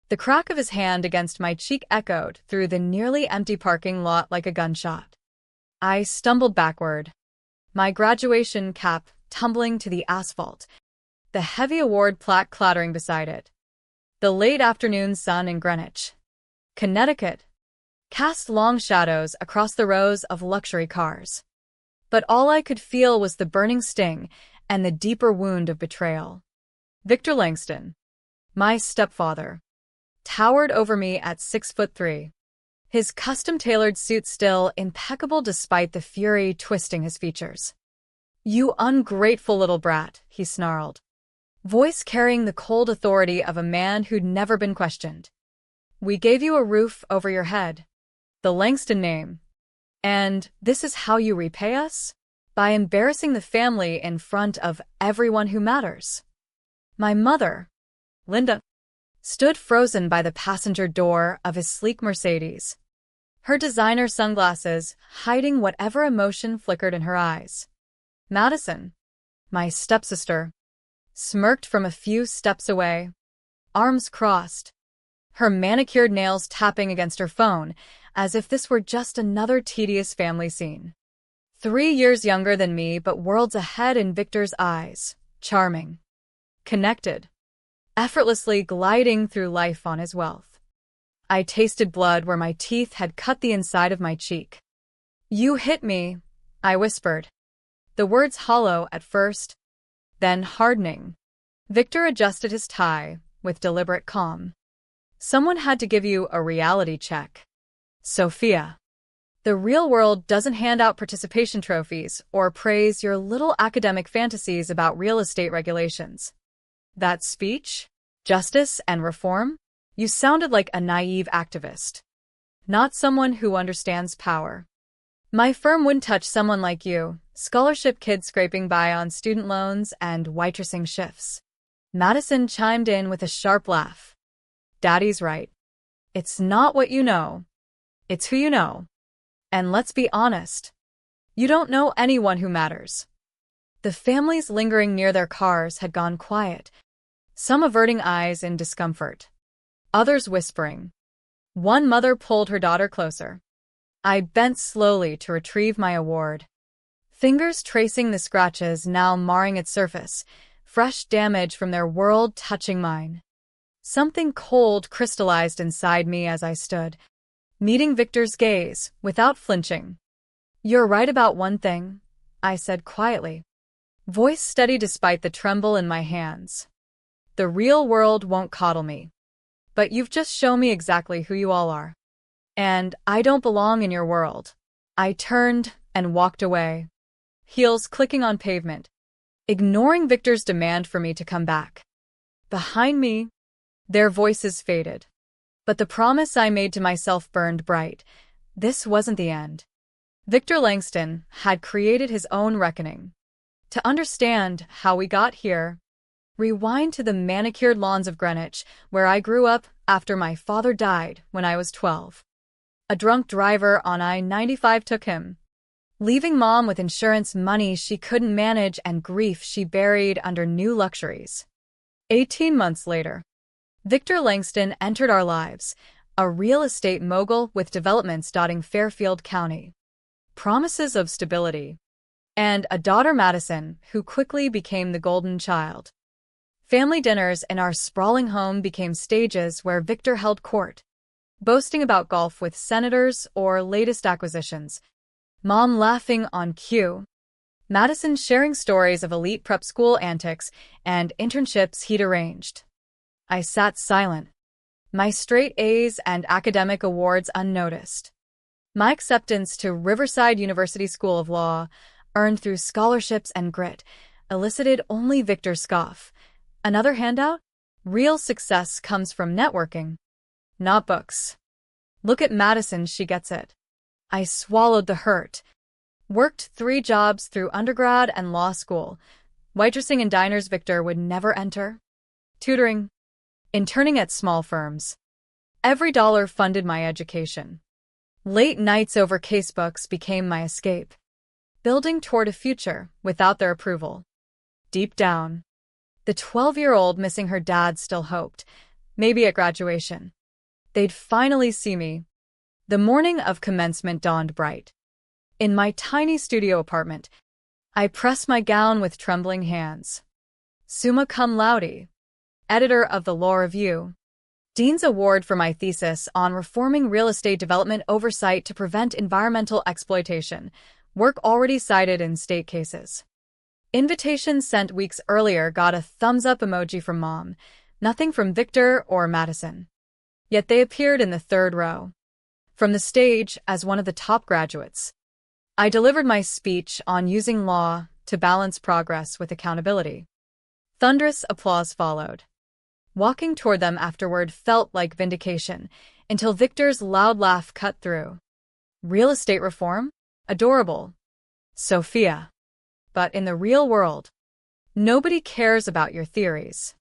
The crack of his hand against my cheek echoed through the nearly empty parking lot like a gunshot. I stumbled backward, my graduation cap tumbling to the asphalt, the heavy award plaque clattering beside it. The late afternoon sun in Greenwich, Connecticut, cast long shadows across the rows of luxury cars. But all I could feel was the burning sting and the deeper wound of betrayal. Victor Langston, my stepfather, towered over me at 6'3", his custom-tailored suit still impeccable despite the fury twisting his features. "You ungrateful little brat," he snarled, voice carrying the cold authority of a man who'd never been questioned. "We gave you a roof over your head, the Langston name, and this is how you repay us? By embarrassing the family in front of everyone who matters." My mother, Linda, stood frozen by the passenger door of his sleek Mercedes, her designer sunglasses hiding whatever emotion flickered in her eyes. Madison, my stepsister, smirked from a few steps away, arms crossed, her manicured nails tapping against her phone as if this were just another tedious family scene. 3 years younger than me, but worlds ahead in Victor's eyes, charming, connected, effortlessly gliding through life on his wealth. I tasted blood where my teeth had cut the inside of my cheek. "You hit me," I whispered, the words hollow at first, then hardening. Victor adjusted his tie with deliberate calm. "Someone had to give you a reality check, Sophia. The real world doesn't hand out participation trophies or praise your little academic fantasies about real estate regulations." That speech? Justice and reform? You sounded like a naive activist, not someone who understands power. "My firm wouldn't touch someone like you, scholarship kid scraping by on student loans and waitressing shifts." Madison chimed in with a sharp laugh. "Daddy's right. It's not what you know, it's who you know. And let's be honest, you don't know anyone who matters." The families lingering near their cars had gone quiet, some averting eyes in discomfort, others whispering. One mother pulled her daughter closer. I bent slowly to retrieve my award, fingers tracing the scratches now marring its surface, fresh damage from their world touching mine. Something cold crystallized inside me as I stood, meeting Victor's gaze without flinching. "You're right about one thing," I said quietly, voice steady despite the tremble in my hands. "The real world won't coddle me. But you've just shown me exactly who you all are. And I don't belong in your world." I turned and walked away, heels clicking on pavement, ignoring Victor's demand for me to come back. Behind me, their voices faded. But the promise I made to myself burned bright. This wasn't the end. Victor Langston had created his own reckoning. To understand how we got here, rewind to the manicured lawns of Greenwich, where I grew up after my father died when I was 12. A drunk driver on I-95 took him, leaving Mom with insurance money she couldn't manage and grief she buried under new luxuries. 18 months later, Victor Langston entered our lives, a real estate mogul with developments dotting Fairfield County, promises of stability, and a daughter Madison who quickly became the golden child. Family dinners in our sprawling home became stages where Victor held court, boasting about golf with senators or latest acquisitions, Mom laughing on cue, Madison sharing stories of elite prep school antics and internships he'd arranged. I sat silent, my straight A's and academic awards unnoticed. My acceptance to Riverside University School of Law, earned through scholarships and grit, elicited only Victor's scoff. Another handout? Real success comes from networking, not books. Look at Madison, she gets it. I swallowed the hurt. Worked 3 jobs through undergrad and law school, waitressing in diners Victor would never enter, tutoring, interning at small firms. Every dollar funded my education. Late nights over casebooks became my escape, building toward a future without their approval. Deep down, the 12-year-old missing her dad still hoped, maybe at graduation. They'd finally see me. The morning of commencement dawned bright. In my tiny studio apartment, I pressed my gown with trembling hands. Summa cum laude, editor of the Law Review. Dean's Award for my thesis on reforming real estate development oversight to prevent environmental exploitation, work already cited in state cases. Invitations sent weeks earlier got a thumbs-up emoji from Mom, nothing from Victor or Madison. Yet they appeared in the third row. From the stage, as one of the top graduates, I delivered my speech on using law to balance progress with accountability. Thunderous applause followed. Walking toward them afterward felt like vindication, until Victor's loud laugh cut through. Real estate reform? Adorable. Sophia. But in the real world, nobody cares about your theories.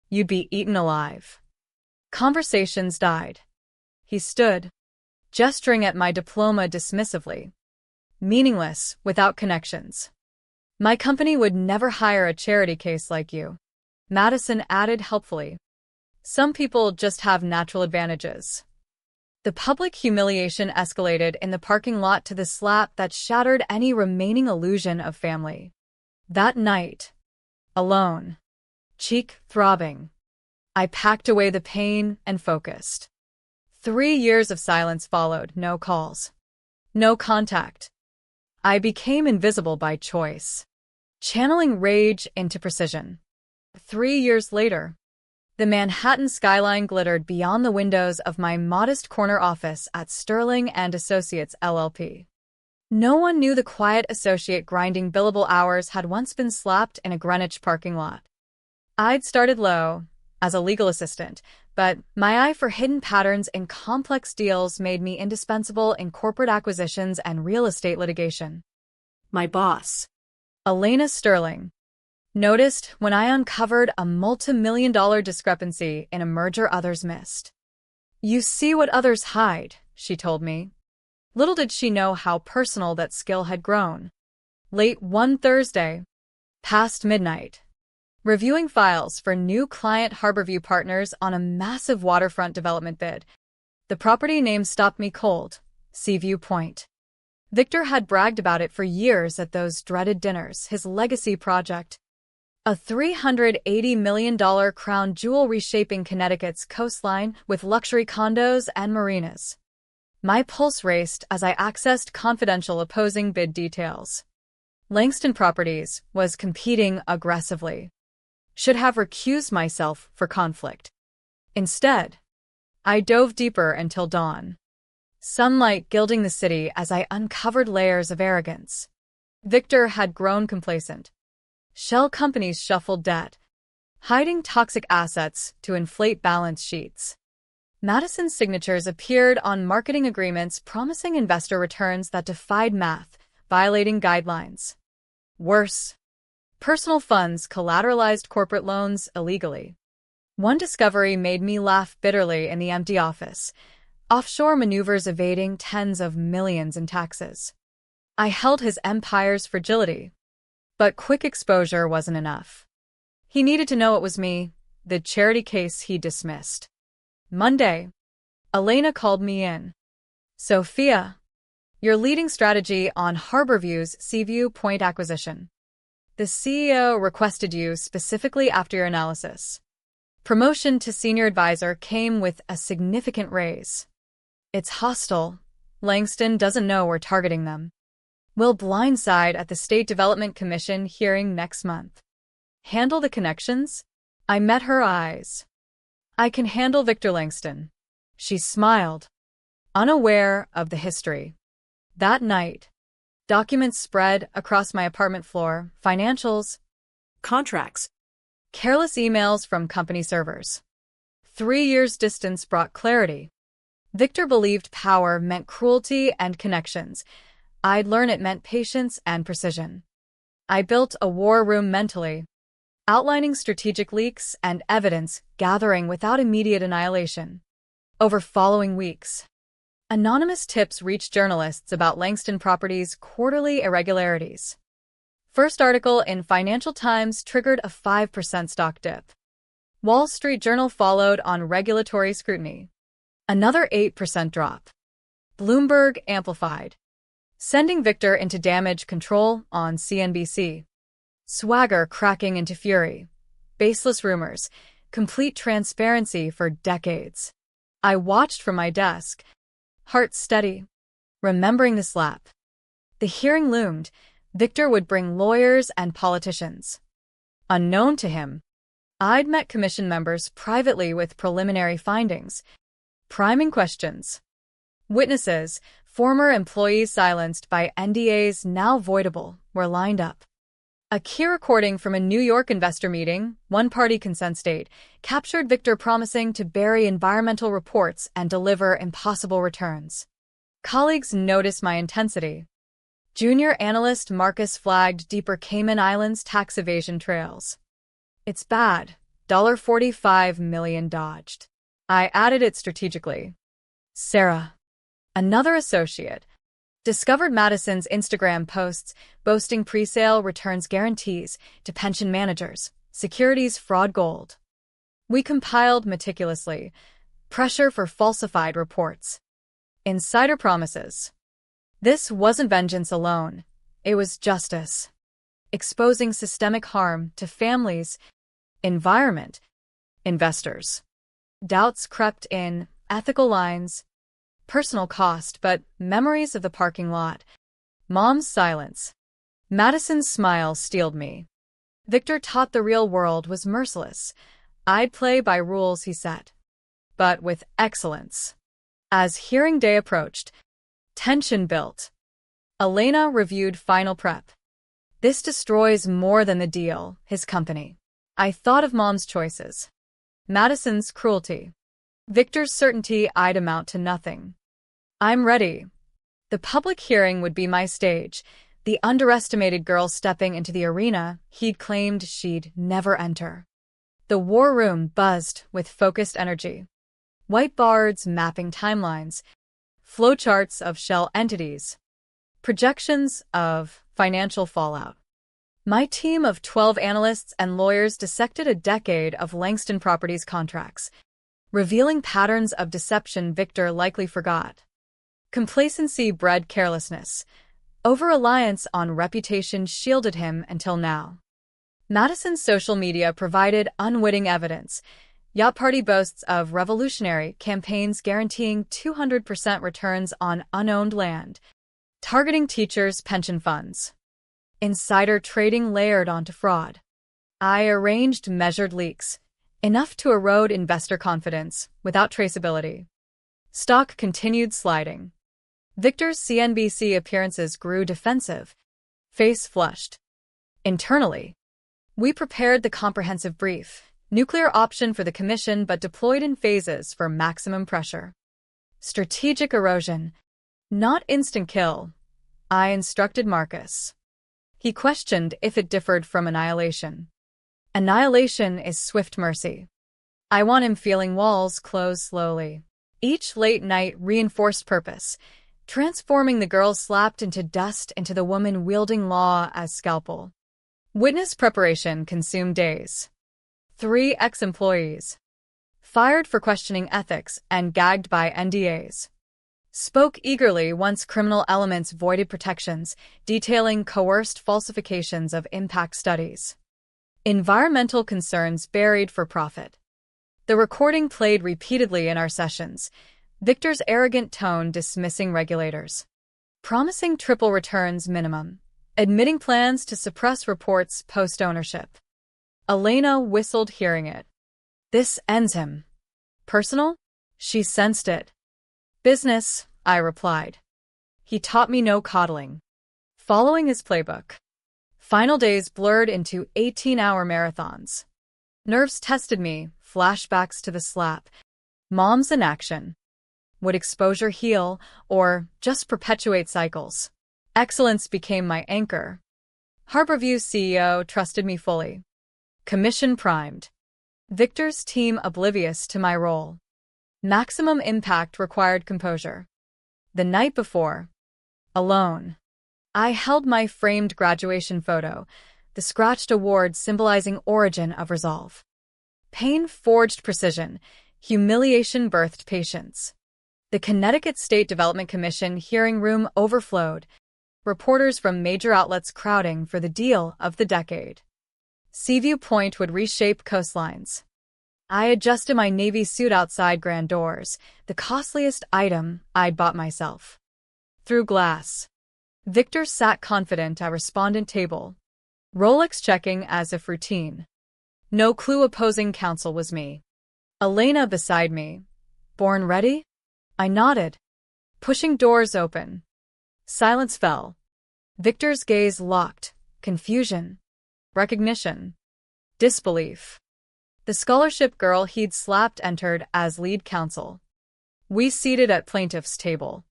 You'd be eaten alive. Conversations died. He stood, gesturing at my diploma dismissively. Meaningless, without connections. My company would never hire a charity case like you. Madison added helpfully. Some people just have natural advantages. The public humiliation escalated in the parking lot to the slap that shattered any remaining illusion of family. That night, alone, cheek throbbing, I packed away the pain and focused. 3 years of silence followed, no calls, no contact. I became invisible by choice, channeling rage into precision. 3 years later, the Manhattan skyline glittered beyond the windows of my modest corner office at Sterling and Associates LLP. No one knew the quiet associate grinding billable hours had once been slapped in a Greenwich parking lot. I'd started low, as a legal assistant, but my eye for hidden patterns in complex deals made me indispensable in corporate acquisitions and real estate litigation. My boss, Elena Sterling, noticed when I uncovered a multi-million-dollar discrepancy in a merger others missed. "You see what others hide," she told me. Little did she know how personal that skill had grown. Late one Thursday, past midnight, reviewing files for new client Harborview Partners on a massive waterfront development bid, the property name stopped me cold, Seaview Point. Victor had bragged about it for years at those dreaded dinners, his legacy project. A $380 million crown jewel reshaping Connecticut's coastline with luxury condos and marinas. My pulse raced as I accessed confidential opposing bid details. Langston Properties was competing aggressively. Should have recused myself for conflict. Instead, I dove deeper until dawn. Sunlight gilding the city as I uncovered layers of arrogance. Victor had grown complacent. Shell companies shuffled debt, hiding toxic assets to inflate balance sheets. Madison's signatures appeared on marketing agreements promising investor returns that defied math, violating guidelines. Worse, personal funds collateralized corporate loans illegally. One discovery made me laugh bitterly in the empty office. Offshore maneuvers evading tens of millions in taxes. I held his empire's fragility. But quick exposure wasn't enough. He needed to know it was me, the charity case he dismissed. Monday, Elena called me in. "Sophia, you're leading strategy on Harborview's Seaview Point acquisition. The CEO requested you specifically after your analysis. Promotion to senior advisor came with a significant raise. It's hostile. Langston doesn't know we're targeting them. We'll blindside at the State Development Commission hearing next month. Handle the connections?" I met her eyes. "I can handle Victor Langston." She smiled, unaware of the history. That night, documents spread across my apartment floor, financials, contracts, careless emails from company servers. 3 years' distance brought clarity. Victor believed power meant cruelty and connections. I'd learn it meant patience and precision. I built a war room mentally, outlining strategic leaks and evidence gathering without immediate annihilation. Over following weeks, anonymous tips reached journalists about Langston Properties' quarterly irregularities. First article in Financial Times triggered a 5% stock dip. Wall Street Journal followed on regulatory scrutiny. Another 8% drop. Bloomberg amplified, sending Victor into damage control on CNBC. Swagger cracking into fury. Baseless rumors. Complete transparency for decades. I watched from my desk, heart steady, remembering the slap. The hearing loomed. Victor would bring lawyers and politicians. Unknown to him, I'd met commission members privately with preliminary findings, priming questions. Witnesses, former employees silenced by NDAs now voidable, were lined up. A key recording from a New York investor meeting, one-party consent state, captured Victor promising to bury environmental reports and deliver impossible returns. Colleagues noticed my intensity. Junior analyst Marcus flagged deeper Cayman Islands tax evasion trails. It's bad. $45 million dodged. I added it strategically. Sarah, another associate, discovered Madison's Instagram posts boasting pre-sale returns guarantees to pension managers, securities fraud gold. We compiled meticulously. Pressure for falsified reports. Insider promises. This wasn't vengeance alone. It was justice. Exposing systemic harm to families, environment, investors. Doubts crept in, ethical lines, personal cost, but memories of the parking lot. Mom's silence. Madison's smile steeled me. Victor taught the real world was merciless. I'd play by rules he set, but with excellence. As hearing day approached, tension built. Elena reviewed final prep. This destroys more than the deal, his company. I thought of Mom's choices. Madison's cruelty. Victor's certainty I'd amount to nothing. I'm ready. The public hearing would be my stage, the underestimated girl stepping into the arena he'd claimed she'd never enter. The war room buzzed with focused energy. Whiteboards mapping timelines, flowcharts of shell entities, projections of financial fallout. My team of 12 analysts and lawyers dissected a decade of Langston Properties contracts, revealing patterns of deception Victor likely forgot. Complacency bred carelessness. Over-reliance on reputation shielded him until now. Madison's social media provided unwitting evidence. Yacht Party boasts of revolutionary campaigns guaranteeing 200% returns on unowned land, targeting teachers' pension funds. Insider trading layered onto fraud. I arranged measured leaks, enough to erode investor confidence without traceability. Stock continued sliding. Victor's CNBC appearances grew defensive, face flushed. Internally, we prepared the comprehensive brief, nuclear option for the commission but deployed in phases for maximum pressure. Strategic erosion, not instant kill, I instructed Marcus. He questioned if it differed from annihilation. Annihilation is swift mercy. I want him feeling walls close slowly. Each late night reinforced purpose, transforming the girl slapped into dust into the woman wielding law as scalpel. Witness preparation consumed days. 3 ex-employees, fired for questioning ethics and gagged by NDAs, spoke eagerly once criminal elements voided protections, detailing coerced falsifications of impact studies. Environmental concerns buried for profit. The recording played repeatedly in our sessions, Victor's arrogant tone dismissing regulators, promising triple returns minimum, admitting plans to suppress reports post-ownership. Elena whistled hearing it. This ends him. Personal? She sensed it. Business, I replied. He taught me no coddling. Following his playbook. Final days blurred into 18-hour marathons. Nerves tested me, flashbacks to the slap. Mom's inaction. Would exposure heal, or just perpetuate cycles? Excellence became my anchor. Harborview's CEO trusted me fully. Commission primed. Victor's team oblivious to my role. Maximum impact required composure. The night before. Alone. I held my framed graduation photo, the scratched award symbolizing origin of resolve. Pain forged precision. Humiliation birthed patience. The Connecticut State Development Commission hearing room overflowed, reporters from major outlets crowding for the deal of the decade. Seaview Point would reshape coastlines. I adjusted my navy suit outside grand doors, the costliest item I'd bought myself. Through glass. Victor sat confident at respondent table, Rolex checking as if routine. No clue opposing counsel was me. Elena beside me. Born ready? I nodded, pushing doors open. Silence fell. Victor's gaze locked. Confusion. Recognition. Disbelief. The scholarship girl he'd slapped entered as lead counsel. We seated at plaintiff's table.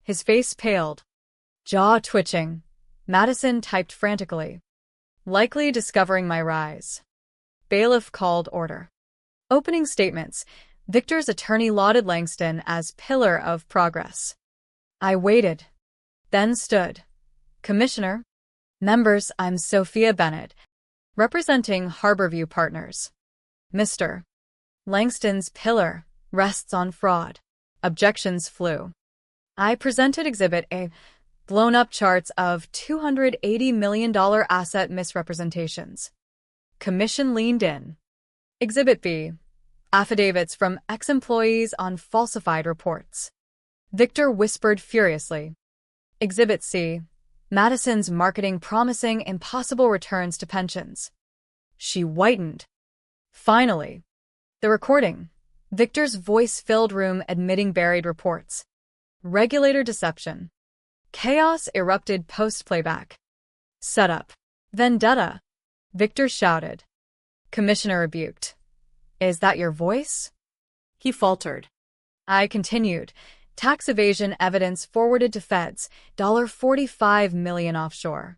His face paled. Jaw twitching. Madison typed frantically. Likely discovering my rise. Bailiff called order. Opening statements. Victor's attorney lauded Langston as pillar of progress. I waited. Then stood. Commissioner. Members, I'm Sophia Bennett, representing Harborview Partners. Mr. Langston's pillar rests on fraud. Objections flew. I presented Exhibit A, blown-up charts of $280 million asset misrepresentations. Commission leaned in. Exhibit B, affidavits from ex-employees on falsified reports. Victor whispered furiously. Exhibit C, Madison's marketing promising impossible returns to pensions. She whitened. Finally, the recording. Victor's voice filled room admitting buried reports. Regulator deception. Chaos erupted post-playback. Setup. Vendetta. Victor shouted. Commissioner rebuked. Is that your voice? He faltered. I continued. Tax evasion evidence forwarded to feds, $45 million offshore.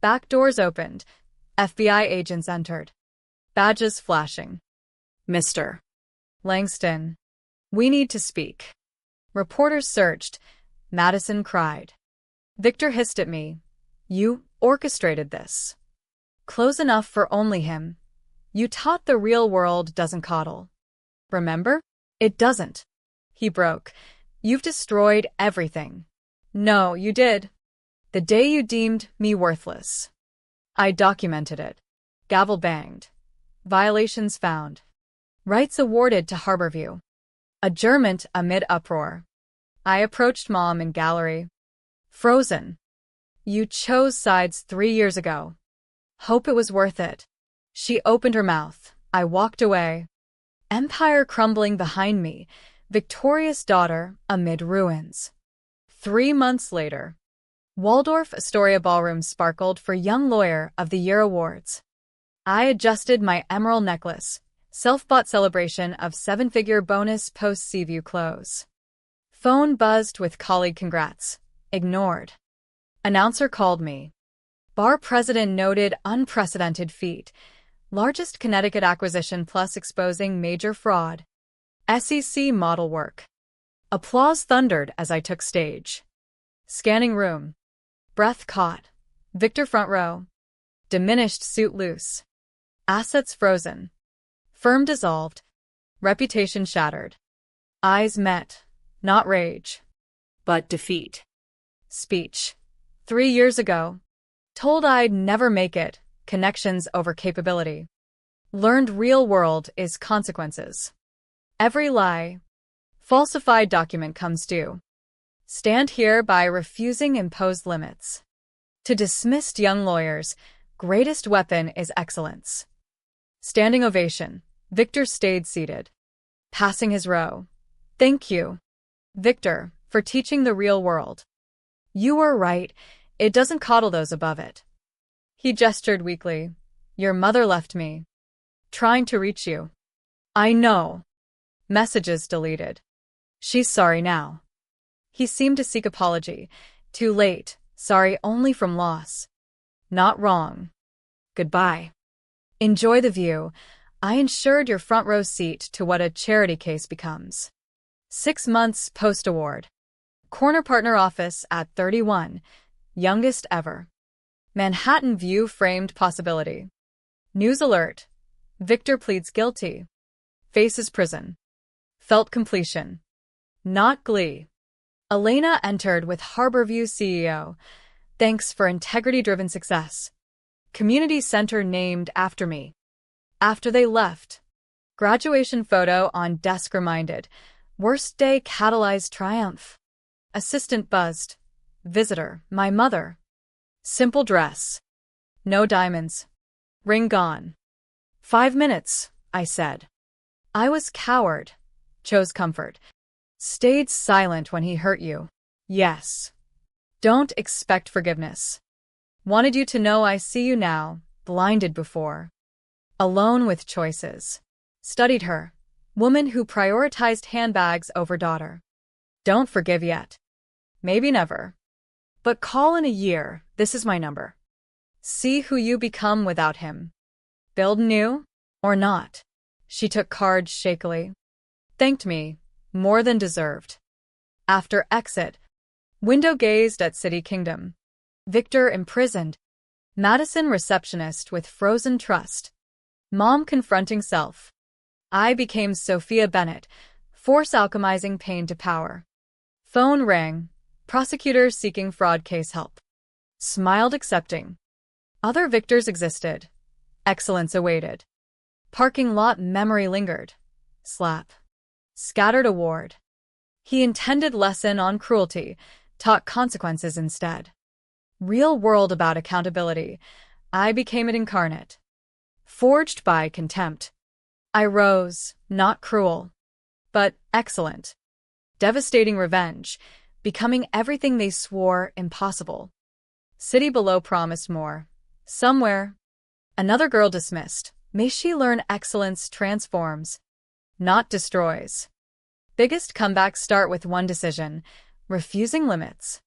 Back doors opened. FBI agents entered. Badges flashing. Mr. Langston. We need to speak. Reporters searched. Madison cried. Victor hissed at me. You orchestrated this. Close enough for only him. You taught the real world doesn't coddle. Remember? It doesn't. He broke. You've destroyed everything. No, you did. The day you deemed me worthless. I documented it. Gavel banged. Violations found. Rights awarded to Harborview. Adjournment amid uproar. I approached Mom in gallery. Frozen. You chose sides 3 years ago. Hope it was worth it. She opened her mouth. I walked away. Empire crumbling behind me. Victorious daughter amid ruins. 3 months later. Waldorf Astoria Ballroom sparkled for Young Lawyer of the Year awards. I adjusted my emerald necklace. Self-bought celebration of 7-figure bonus post-Seaview close. Phone buzzed with colleague congrats. Ignored. Announcer called me. Bar president noted unprecedented feat. Largest Connecticut acquisition plus exposing major fraud. SEC model work. Applause thundered as I took stage. Scanning room. Breath caught. Victor front row. Diminished suit loose. Assets frozen. Firm dissolved. Reputation shattered. Eyes met. Not rage. But defeat. Speech. 3 years ago. Told I'd never make it. Connections over capability. Learned real world is consequences. Every lie. Falsified document comes due. Stand here by refusing imposed limits. To dismissed young lawyers, greatest weapon is excellence. Standing ovation. Victor stayed seated. Passing his row. Thank you, Victor, for teaching the real world. You were right. It doesn't coddle those above it. He gestured weakly. Your mother left me. Trying to reach you. I know. Messages deleted. She's sorry now. He seemed to seek apology. Too late. Sorry only from loss. Not wrong. Goodbye. Enjoy the view. I insured your front row seat to what a charity case becomes. 6 months post-award. Corner partner office at 31. Youngest ever. Manhattan View framed possibility. News alert. Victor pleads guilty. Faces prison. Felt completion. Not glee. Elena entered with Harborview CEO. Thanks for integrity-driven success. Community center named after me. After they left. Graduation photo on desk reminded. Worst day catalyzed triumph. Assistant buzzed. Visitor, my mother. Simple dress. No diamonds. Ring gone. 5 minutes, I said. I was coward. Chose comfort. Stayed silent when he hurt you. Yes. Don't expect forgiveness. Wanted you to know I see you now, blinded before. Alone with choices. Studied her. Woman who prioritized handbags over daughter. Don't forgive yet. Maybe never. But call in a year, this is my number. See who you become without him. Build new, or not. She took cards shakily. Thanked me, more than deserved. After exit, window gazed at City Kingdom. Victor imprisoned. Madison receptionist with frozen trust. Mom confronting self. I became Sophia Bennett, force alchemizing pain to power. Phone rang. Prosecutor seeking fraud case help. Smiled accepting. Other victors existed. Excellence awaited. Parking lot memory lingered. Slap. Scattered award. He intended lesson on cruelty, taught consequences instead. Real world about accountability. I became it incarnate. Forged by contempt. I rose, not cruel, but excellent. Devastating revenge, becoming everything they swore impossible. City below promised more. Somewhere. Another girl dismissed. May she learn excellence transforms, not destroys. Biggest comebacks start with one decision, refusing limits.